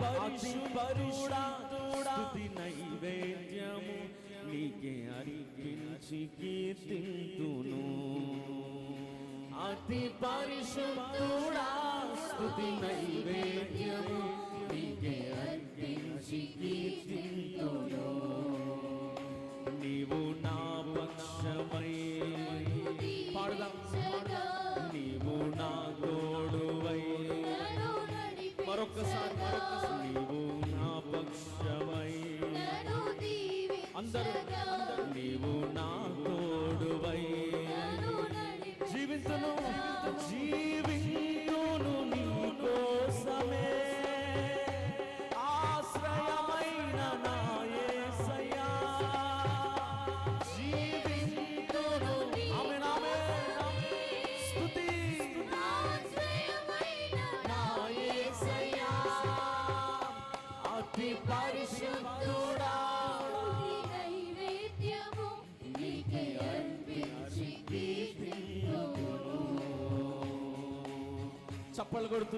పరిశుద్ధుడా స్తుతి నైవేద్యము నీకే అర్పించి కీర్తింతును అతి పరిశుద్ధుడా స్తుతి నైవేద్యము నీకే అర్పించి కీర్తింతును నీవు నా పక్షమై పాడదాం నీవు నా తోడువై మరొకసారి నీవు నా పక్షమై అందరూ నీవు నా తోడువై జీవించును నీ కోసమే ఆశ్రయమైన నా యేసయ్యా జీవించును ఆమేన్ ఆమేన్ స్తుతి ఆశ్రయమైన నా యేసయ్యా అతి పరిశుద్ధుడా నైవేద్యము నీకే అర్పించి కీర్తింతును చప్పలు కొడుతూ